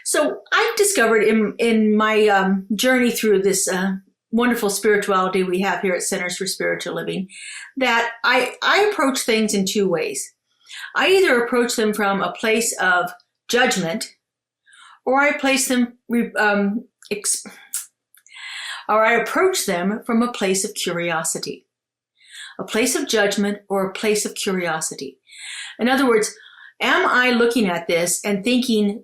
So I've discovered in my journey through this wonderful spirituality we have here at Centers for Spiritual Living that I approach things in two ways. I either approach them from a place of judgment, or I approach them from a place of curiosity. A place of judgment or a place of curiosity. In other words, am I looking at this and thinking,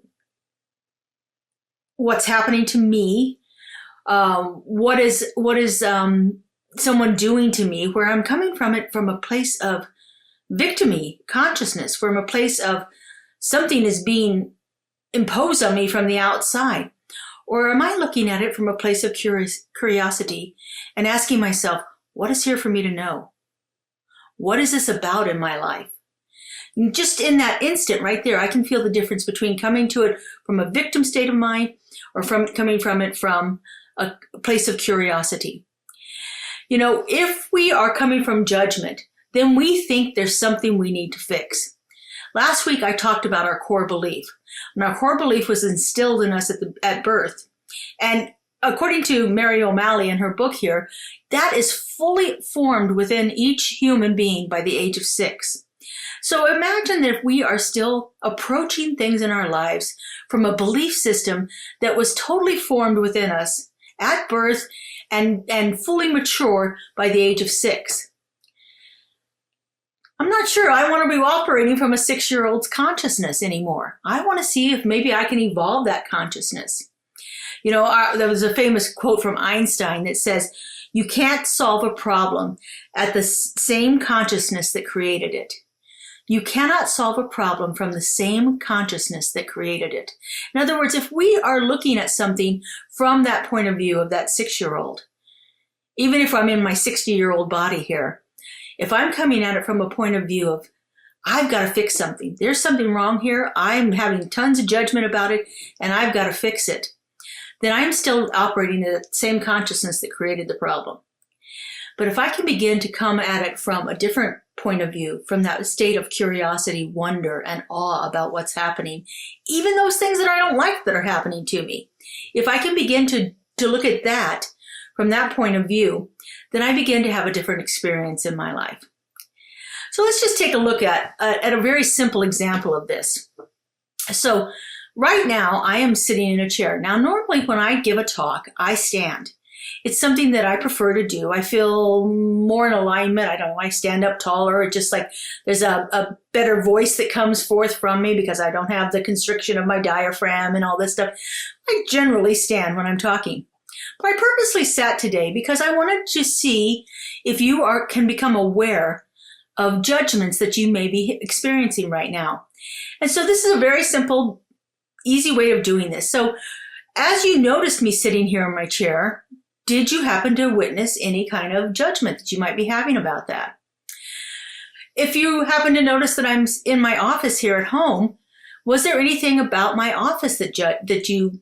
what's happening to me? What is someone doing to me? Where I'm coming from it from a place of victimy consciousness, from a place of something is being imposed on me from the outside. Or am I looking at it from a place of curiosity and asking myself, what is here for me to know? What is this about in my life? And just in that instant right there, I can feel the difference between coming to it from a victim state of mind or coming from it from a place of curiosity. You know, if we are coming from judgment, then we think there's something we need to fix. Last week, I talked about our core belief. And our core belief was instilled in us at birth. And according to Mary O'Malley in her book here, that is fully formed within each human being by the age of 6. So imagine that if we are still approaching things in our lives from a belief system that was totally formed within us at birth and fully mature by the age of 6. I'm not sure I want to be operating from a 6-year-old's consciousness anymore. I want to see if maybe I can evolve that consciousness. You know, there was a famous quote from Einstein that says, you can't solve a problem at the same consciousness that created it. You cannot solve a problem from the same consciousness that created it. In other words, if we are looking at something from that point of view of that 6-year-old, even if I'm in my 60-year-old body here, if I'm coming at it from a point of view of, I've got to fix something. There's something wrong here. I'm having tons of judgment about it, and I've got to fix it. Then I'm still operating in the same consciousness that created the problem. But if I can begin to come at it from a different point of view, from that state of curiosity, wonder, and awe about what's happening, even those things that I don't like that are happening to me, if I can begin to look at that from that point of view, then I begin to have a different experience in my life. So let's just take a look at a very simple example of this. So right now I am sitting in a chair. Now normally when I give a talk, I stand. It's something that I prefer to do. I feel more in alignment. I don't know, I stand up taller. It's just like there's a better voice that comes forth from me because I don't have the constriction of my diaphragm and all this stuff. I generally stand when I'm talking. But I purposely sat today because I wanted to see if you can become aware of judgments that you may be experiencing right now. And so this is a very simple, easy way of doing this. So as you noticed me sitting here in my chair, did you happen to witness any kind of judgment that you might be having about that? If you happen to notice that I'm in my office here at home, was there anything about my office that you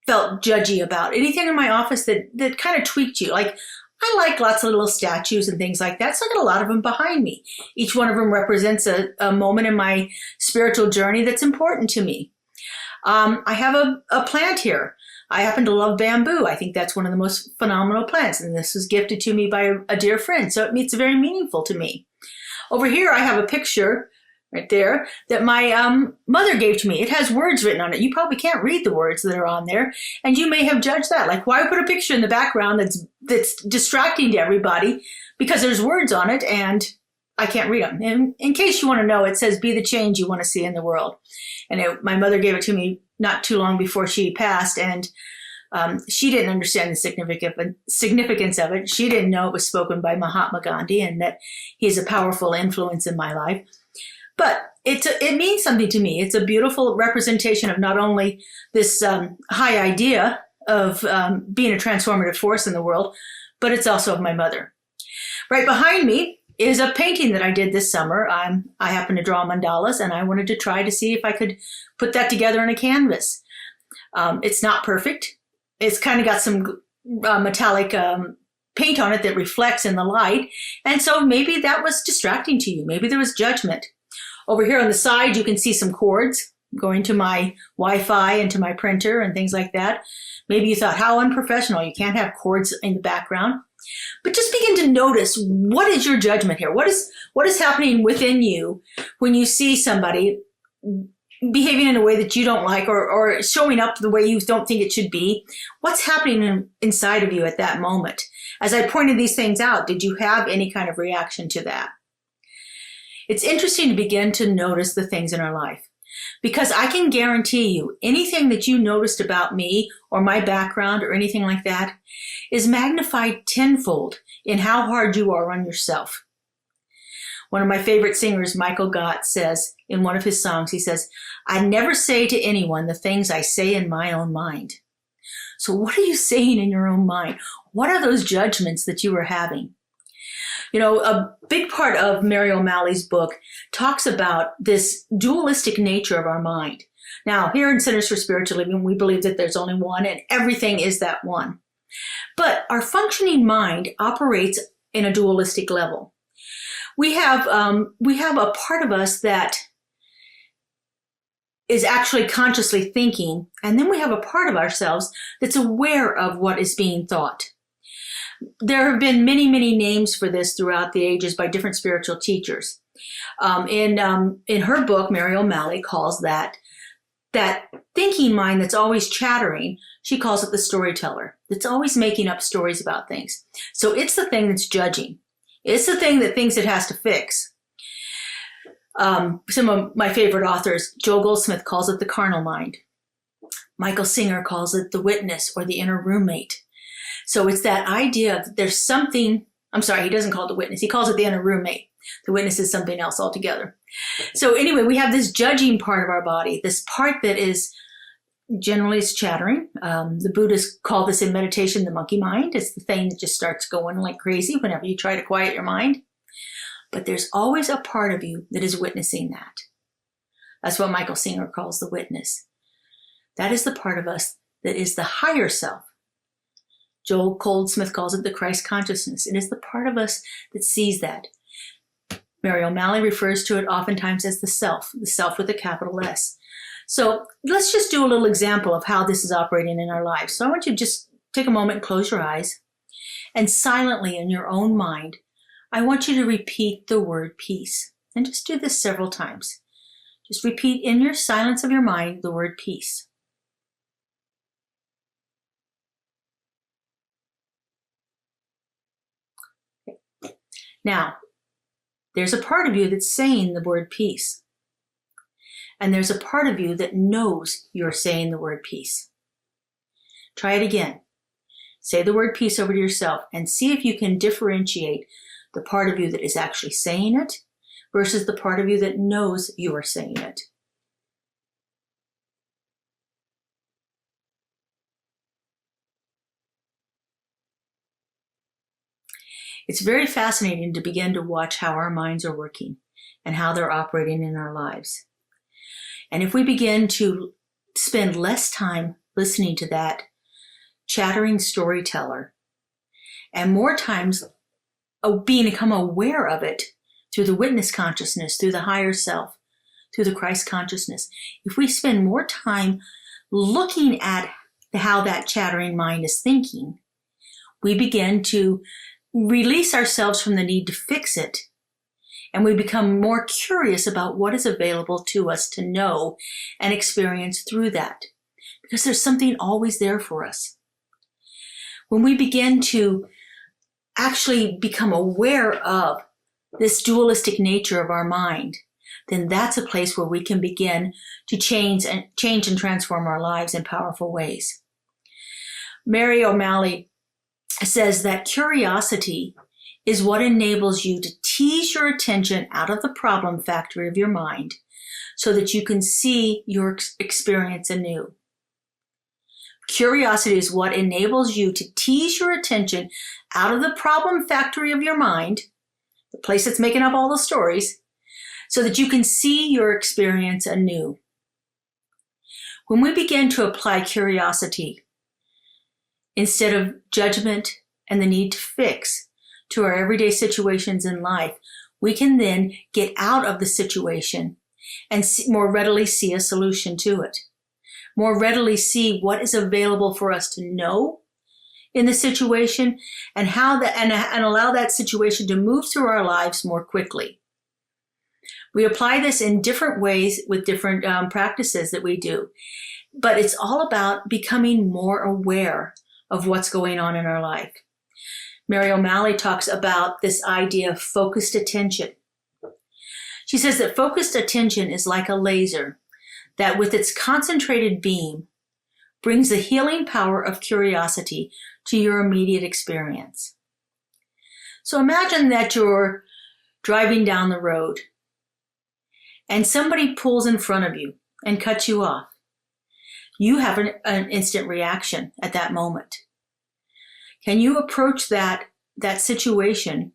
felt judgy about? Anything in my office that kind of tweaked you? Like, I like lots of little statues and things like that, so I got a lot of them behind me. Each one of them represents a moment in my spiritual journey that's important to me. I have a plant here. I happen to love bamboo. I think that's one of the most phenomenal plants, and this was gifted to me by a dear friend, so it's very meaningful to me. Over here, I have a picture right there that my mother gave to me. It has words written on it. You probably can't read the words that are on there, and you may have judged that. Like, why put a picture in the background that's distracting to everybody because there's words on it and I can't read them. And in case you want to know, it says, be the change you want to see in the world. And my mother gave it to me not too long before she passed, and she didn't understand the significance of it. She didn't know it was spoken by Mahatma Gandhi and that he's a powerful influence in my life. But it means something to me. It's a beautiful representation of not only this high idea of being a transformative force in the world, but it's also of my mother. Right behind me is a painting that I did this summer. I happen to draw mandalas, and I wanted to try to see if I could put that together on a canvas. It's not perfect. It's kind of got some metallic paint on it that reflects in the light. And so maybe that was distracting to you. Maybe there was judgment. Over here on the side, you can see some cords. going to my Wi-Fi and to my printer and things like that. Maybe you thought, how unprofessional. You can't have cords in the background. But just begin to notice, what is your judgment here? What is happening within you when you see somebody behaving in a way that you don't like, or showing up the way you don't think it should be? What's happening inside of you at that moment? As I pointed these things out, did you have any kind of reaction to that? It's interesting to begin to notice the things in our life, because I can guarantee you anything that you noticed about me or my background or anything like that is magnified tenfold in how hard you are on yourself. One of my favorite singers, Michael Gott, says in one of his songs, he says, "I never say to anyone the things I say in my own mind." So what are you saying in your own mind? What are those judgments that you are having? You know, a big part of Mary O'Malley's book talks about this dualistic nature of our mind. Now, here in Centers for Spiritual Living, we believe that there's only one and everything is that one. But our functioning mind operates in a dualistic level. We have a part of us that is actually consciously thinking, and then we have a part of ourselves that's aware of what is being thought. There have been many, many names for this throughout the ages by different spiritual teachers. In her book, Mary O'Malley calls that thinking mind that's always chattering, she calls it the storyteller. That's always making up stories about things. So it's the thing that's judging. It's the thing that thinks it has to fix. Some of my favorite authors, Joel Goldsmith calls it the carnal mind. Michael Singer calls it the witness or the inner roommate. So it's that idea that there's something, I'm sorry, he doesn't call it the witness. He calls it the inner roommate. The witness is something else altogether. So anyway, we have this judging part of our body, this part that is generally is chattering. The Buddhists call this in meditation the monkey mind. It's the thing that just starts going like crazy whenever you try to quiet your mind. But there's always a part of you that is witnessing that. That's what Michael Singer calls the witness. That is the part of us that is the higher self. Joel Goldsmith calls it the Christ consciousness. It is the part of us that sees that. Mary O'Malley refers to it oftentimes as the self with a capital S. So let's just do a little example of how this is operating in our lives. So I want you to just take a moment and close your eyes, and silently in your own mind, I want you to repeat the word peace. And just do this several times. Just repeat in your silence of your mind the word peace. Okay. Now, there's a part of you that's saying the word peace. And there's a part of you that knows you're saying the word peace. Try it again. Say the word peace over to yourself and see if you can differentiate the part of you that is actually saying it versus the part of you that knows you are saying it. It's very fascinating to begin to watch how our minds are working and how they're operating in our lives. And if we begin to spend less time listening to that chattering storyteller and more times become aware of it through the witness consciousness, through the higher self, through the Christ consciousness, if we spend more time looking at how that chattering mind is thinking, we begin to release ourselves from the need to fix it. And we become more curious about what is available to us to know and experience through that. Because there's something always there for us. When we begin to actually become aware of this dualistic nature of our mind, then that's a place where we can begin to change and transform our lives in powerful ways. Mary O'Malley says that curiosity is what enables you to tease your attention out of the problem factory of your mind so that you can see your experience anew. Curiosity is what enables you to tease your attention out of the problem factory of your mind, the place that's making up all the stories, so that you can see your experience anew. When we begin to apply curiosity instead of judgment and the need to fix to our everyday situations in life, we can then get out of the situation and more readily see a solution to it. More readily see what is available for us to know in the situation and how that and allow that situation to move through our lives more quickly. We apply this in different ways with different practices that we do, but it's all about becoming more aware of what's going on in our life. Mary O'Malley talks about this idea of focused attention. She says that focused attention is like a laser that with its concentrated beam brings the healing power of curiosity to your immediate experience. So imagine that you're driving down the road and somebody pulls in front of you and cuts you off. You have an instant reaction at that moment. Can you approach that situation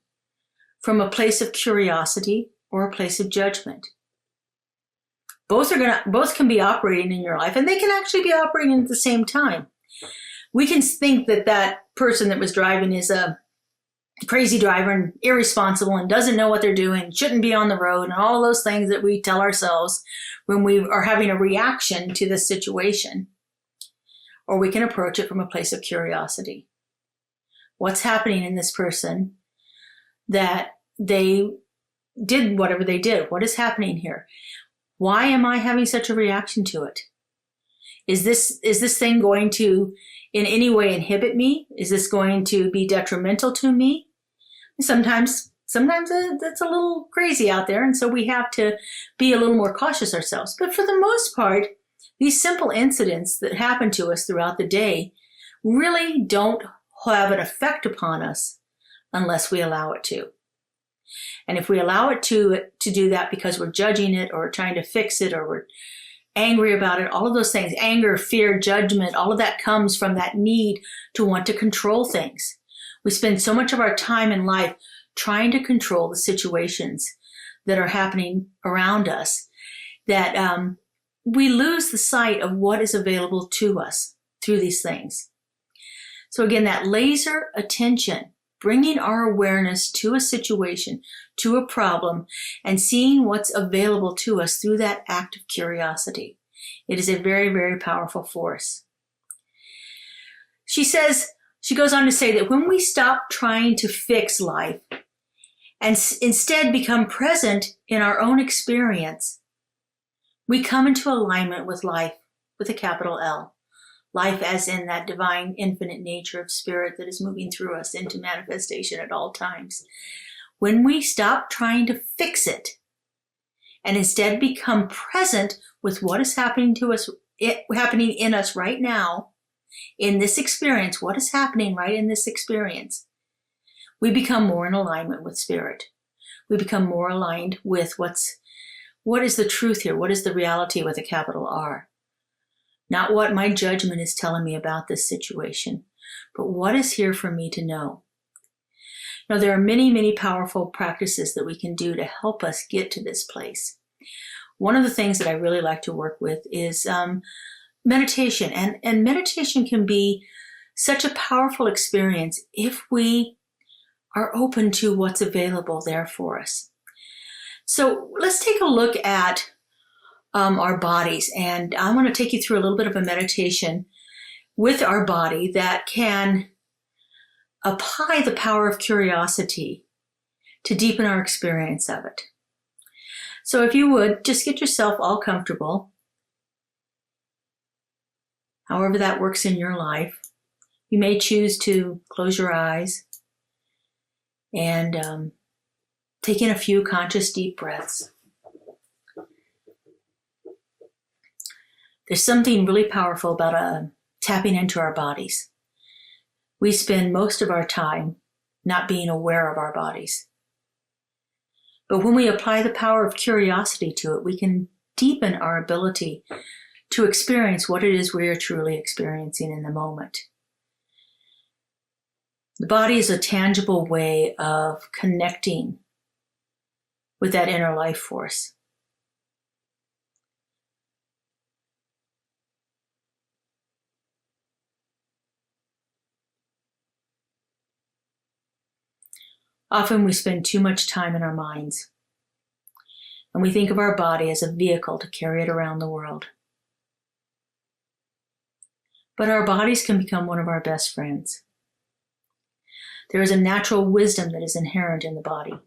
from a place of curiosity or a place of judgment? Both can be operating in your life, and they can actually be operating at the same time. We can think that person that was driving is a crazy driver and irresponsible and doesn't know what they're doing, shouldn't be on the road, and all those things that we tell ourselves when we are having a reaction to the situation. Or we can approach it from a place of curiosity. What's happening in this person that they did whatever they did? What is happening here? Why am I having such a reaction to it? Is this thing going to in any way inhibit me? Is this going to be detrimental to me? Sometimes that's a little crazy out there, and so we have to be a little more cautious ourselves. But for the most part, these simple incidents that happen to us throughout the day really don't have an effect upon us unless we allow it to. And if we allow it to do that because we're judging it or trying to fix it or we're angry about it, all of those things, anger, fear, judgment, all of that comes from that need to want to control things. We spend so much of our time in life trying to control the situations that are happening around us that we lose the sight of what is available to us through these things. So again, that laser attention, bringing our awareness to a situation, to a problem, and seeing what's available to us through that act of curiosity. It is a very, very powerful force. She goes on to say that when we stop trying to fix life and instead become present in our own experience, we come into alignment with life with a capital L. Life as in that divine infinite nature of spirit that is moving through us into manifestation at all times. When we stop trying to fix it and instead become present with what is happening to us, happening in us right now, in this experience, what is happening right in this experience, we become more in alignment with spirit. We become more aligned with what is the truth here? What is the reality with a capital R? Not what my judgment is telling me about this situation, but what is here for me to know. Now, there are many, many powerful practices that we can do to help us get to this place. One of the things that I really like to work with is meditation. And meditation can be such a powerful experience if we are open to what's available there for us. So let's take a look at our bodies. And I'm going to take you through a little bit of a meditation with our body that can apply the power of curiosity to deepen our experience of it. So if you would, just get yourself all comfortable, however that works in your life. You may choose to close your eyes and take in a few conscious deep breaths. There's something really powerful about tapping into our bodies. We spend most of our time not being aware of our bodies. But when we apply the power of curiosity to it, we can deepen our ability to experience what it is we are truly experiencing in the moment. The body is a tangible way of connecting with that inner life force. Often we spend too much time in our minds. And we think of our body as a vehicle to carry it around the world. But our bodies can become one of our best friends. There is a natural wisdom that is inherent in the body.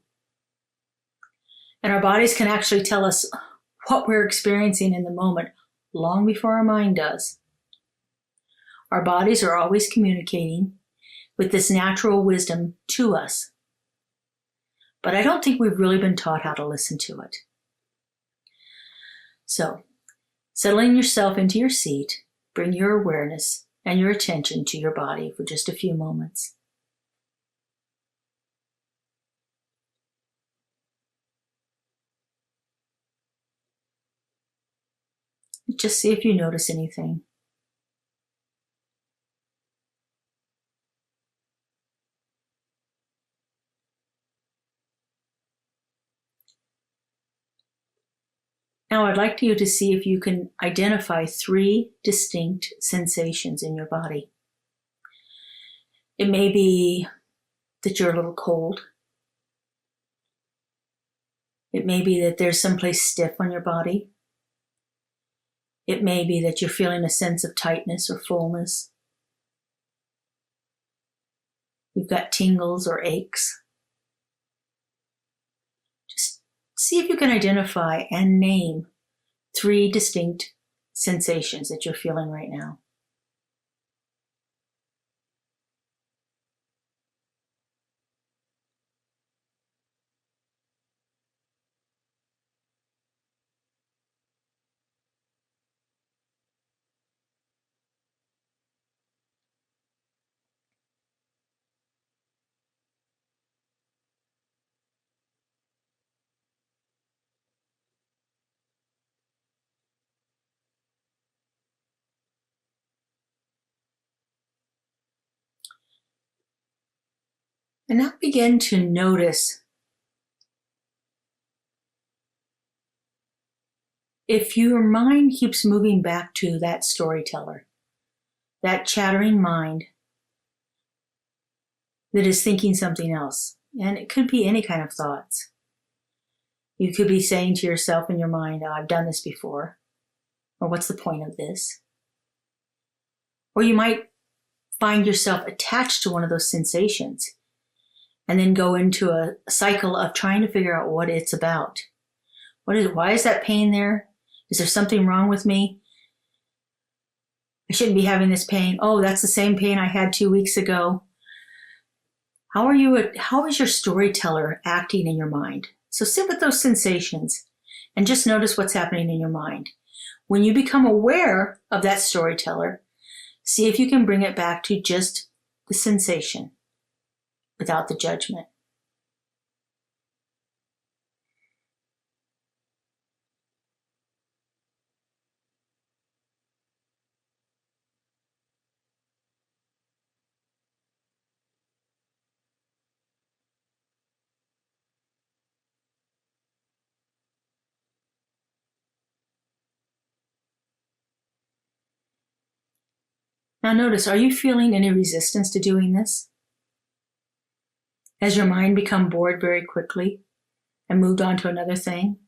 And our bodies can actually tell us what we're experiencing in the moment long before our mind does. Our bodies are always communicating with this natural wisdom to us. But I don't think we've really been taught how to listen to it. So, settling yourself into your seat, bring your awareness and your attention to your body for just a few moments. Just see if you notice anything. Now I'd like you to see if you can identify 3 distinct sensations in your body. It may be that you're a little cold. It may be that there's someplace stiff on your body. It may be that you're feeling a sense of tightness or fullness. You've got tingles or aches. Just see if you can identify and name 3 distinct sensations that you're feeling right now. And now begin to notice if your mind keeps moving back to that storyteller, that chattering mind that is thinking something else. And it could be any kind of thoughts. You could be saying to yourself in your mind, oh, I've done this before. Or what's the point of this? Or you might find yourself attached to one of those sensations and then go into a cycle of trying to figure out what it's about. Why is that pain there? Is there something wrong with me? I shouldn't be having this pain. Oh, that's the same pain I had 2 weeks ago. How is your storyteller acting in your mind? So sit with those sensations and just notice what's happening in your mind. When you become aware of that storyteller, see if you can bring it back to just the sensation without the judgment. Now notice, are you feeling any resistance to doing this? Has your mind become bored very quickly and moved on to another thing?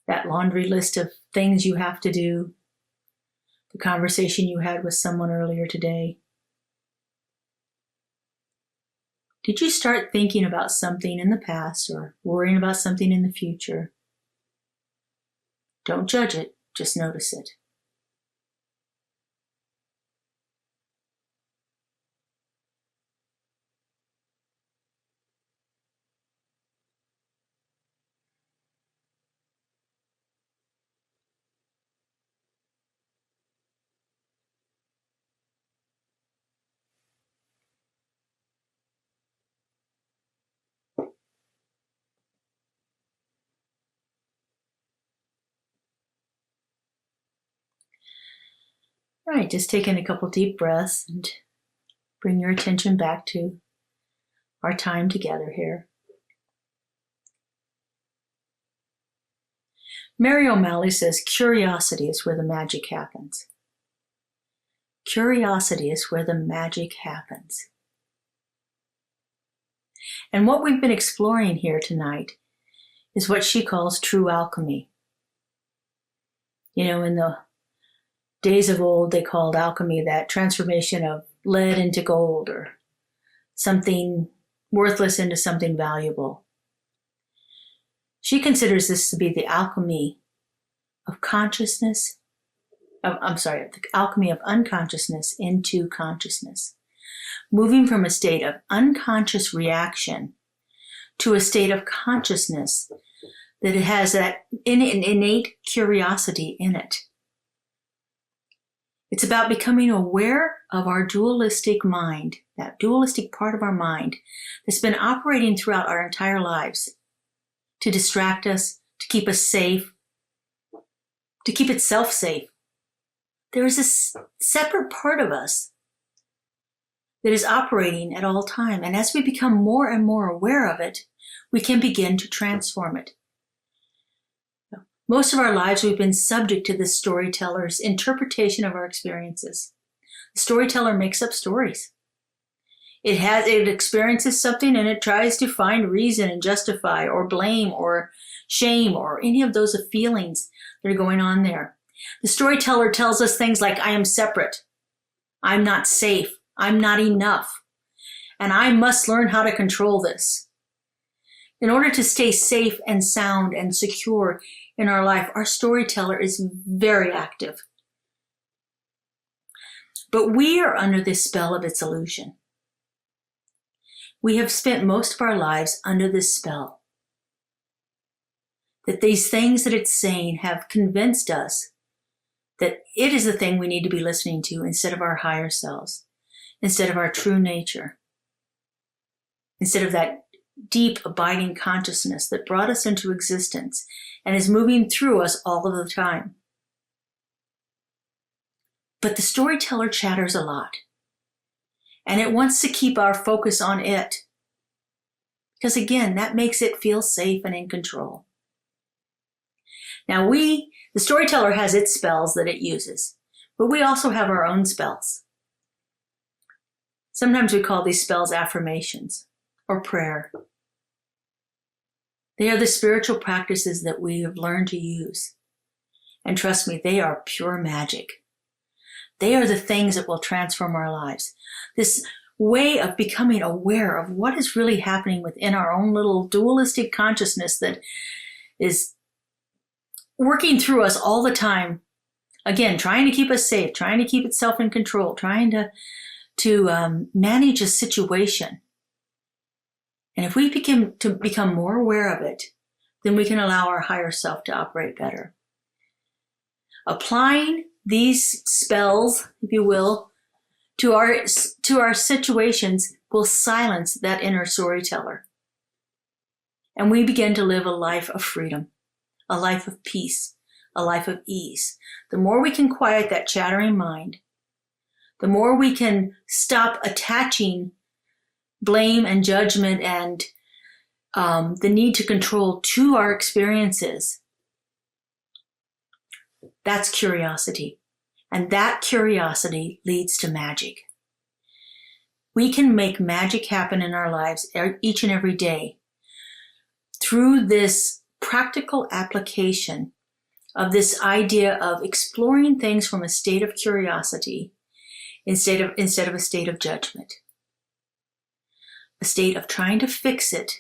That laundry list of things you have to do, the conversation you had with someone earlier today. Did you start thinking about something in the past or worrying about something in the future? Don't judge it, just notice it. All right, just taking a couple deep breaths and bring your attention back to our time together here. Mary O'Malley says, curiosity is where the magic happens. Curiosity is where the magic happens. And what we've been exploring here tonight is what she calls true alchemy. You know, in the days of old, they called alchemy that transformation of lead into gold or something worthless into something valuable. She considers this to be the alchemy of consciousness, the alchemy of unconsciousness into consciousness, moving from a state of unconscious reaction to a state of consciousness that it has that innate curiosity in it. It's about becoming aware of our dualistic mind, that dualistic part of our mind that's been operating throughout our entire lives to distract us, to keep us safe, to keep itself safe. There is a separate part of us that is operating at all time. And as we become more and more aware of it, we can begin to transform it. Most of our lives, we've been subject to the storyteller's interpretation of our experiences. The storyteller makes up stories. It experiences something and it tries to find reason and justify or blame or shame or any of those feelings that are going on there. The storyteller tells us things like, I am separate, I'm not safe, I'm not enough, and I must learn how to control this. In order to stay safe and sound and secure in our life, our storyteller is very active. But we are under the spell of its illusion. We have spent most of our lives under this spell. That these things that it's saying have convinced us that it is the thing we need to be listening to instead of our higher selves, instead of our true nature, instead of that deep, abiding consciousness that brought us into existence and is moving through us all of the time. But the storyteller chatters a lot. And it wants to keep our focus on it. Because again, that makes it feel safe and in control. Now the storyteller has its spells that it uses, but we also have our own spells. Sometimes we call these spells affirmations or prayer. They are the spiritual practices that we have learned to use. And trust me, they are pure magic. They are the things that will transform our lives. This way of becoming aware of what is really happening within our own little dualistic consciousness that is working through us all the time. Again, trying to keep us safe, trying to keep itself in control, trying to manage a situation. And if we begin to become more aware of it, then we can allow our higher self to operate better. Applying these spells, if you will, to our situations will silence that inner storyteller. And we begin to live a life of freedom, a life of peace, a life of ease. The more we can quiet that chattering mind, the more we can stop attaching blame and judgment and the need to control to our experiences. That's curiosity. And that curiosity leads to magic. We can make magic happen in our lives each and every day through this practical application of this idea of exploring things from a state of curiosity instead of a state of judgment. A state of trying to fix it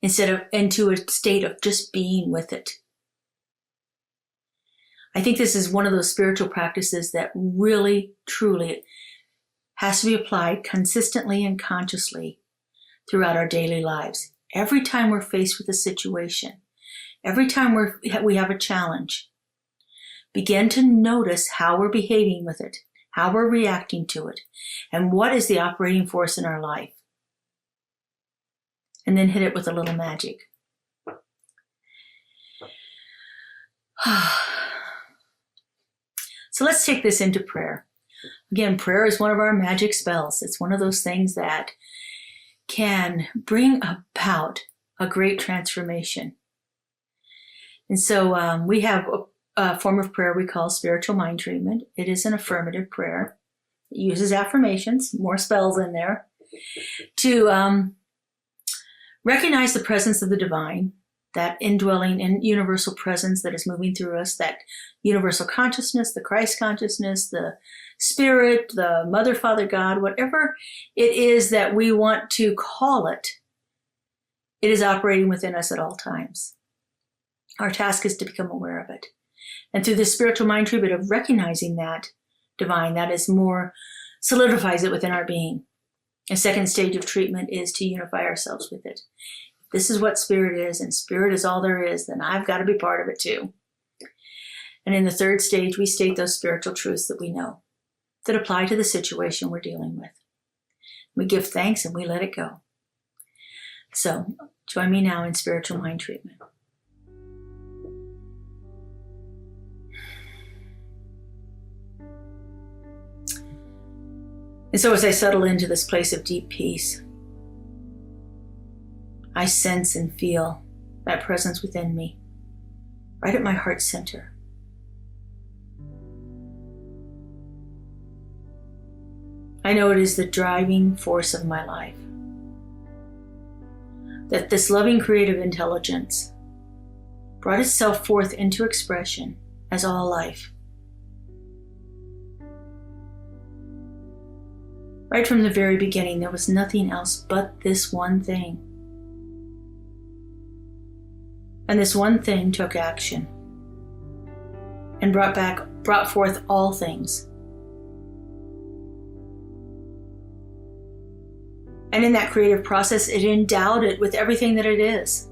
into a state of just being with it. I think this is one of those spiritual practices that really, truly has to be applied consistently and consciously throughout our daily lives. Every time we're faced with a situation, every time we have a challenge, begin to notice how we're behaving with it, how we're reacting to it, and what is the operating force in our life. And then hit it with a little magic. So let's take this into prayer. Again, prayer is one of our magic spells. It's one of those things that can bring about a great transformation. And so we have a form of prayer we call spiritual mind treatment. It is an affirmative prayer. It uses affirmations, more spells in there, to recognize the presence of the divine that indwelling and universal presence that is moving through us, that universal consciousness, the Christ consciousness, the Spirit, the Mother, Father, God, whatever it is that we want to call it, it is operating within us at all times. Our task is to become aware of it. And through the spiritual mind treatment of recognizing that divine, that is more, solidifies it within our being. A second stage of treatment is to unify ourselves with it. If this is what spirit is, and spirit is all there is, then I've got to be part of it too. And in the third stage, we state those spiritual truths that we know, that apply to the situation we're dealing with. We give thanks and we let it go. So join me now in spiritual mind treatment. And so as I settle into this place of deep peace, I sense and feel that presence within me, right at my heart center. I know it is the driving force of my life. That this loving creative intelligence brought itself forth into expression as all life. Right from the very beginning, there was nothing else but this one thing. And this one thing took action and brought forth all things. And in that creative process, it endowed it with everything that it is.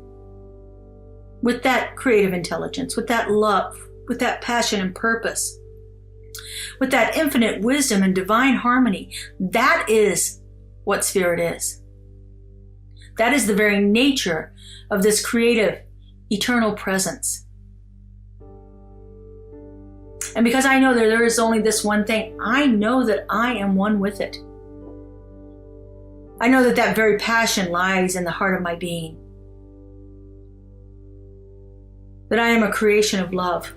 With that creative intelligence, with that love, with that passion and purpose, with that infinite wisdom and divine harmony. That is what spirit is. That is the very nature of this creative, eternal presence. And because I know that there is only this one thing, I know that I am one with it. I know that that very passion lies in the heart of my being. That I am a creation of love.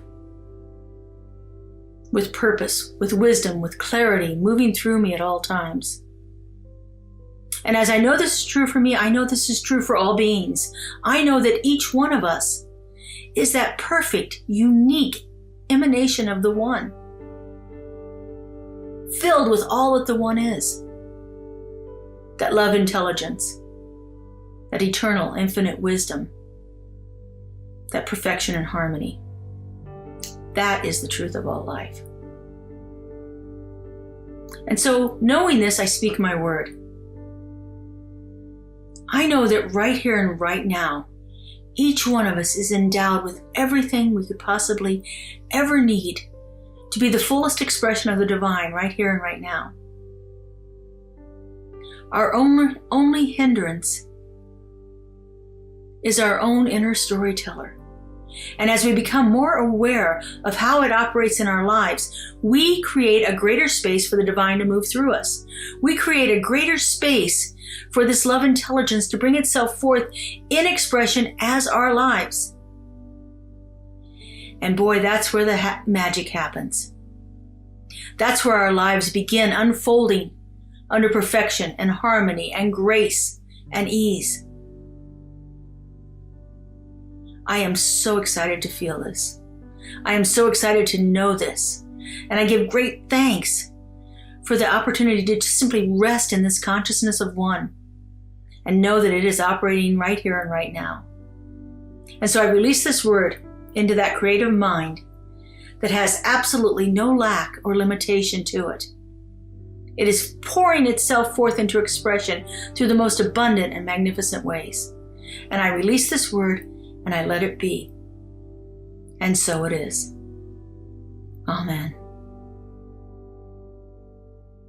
With purpose, with wisdom, with clarity, moving through me at all times. And as I know this is true for me, I know this is true for all beings. I know that each one of us is that perfect, unique emanation of the One, filled with all that the One is. That love intelligence, that eternal, infinite wisdom, that perfection and harmony. That is the truth of all life. And so, knowing this, I speak my word. I know that right here and right now, each one of us is endowed with everything we could possibly ever need to be the fullest expression of the divine right here and right now. Our only hindrance is our own inner storyteller. And as we become more aware of how it operates in our lives, we create a greater space for the divine to move through us. We create a greater space for this love intelligence to bring itself forth in expression as our lives. And boy, that's where the magic happens. That's where our lives begin unfolding under perfection and harmony and grace and ease. I am so excited to feel this. I am so excited to know this. And I give great thanks for the opportunity to just simply rest in this consciousness of one and know that it is operating right here and right now. And so I release this word into that creative mind that has absolutely no lack or limitation to it. It is pouring itself forth into expression through the most abundant and magnificent ways. And I release this word and I let it be. And so it is. Amen.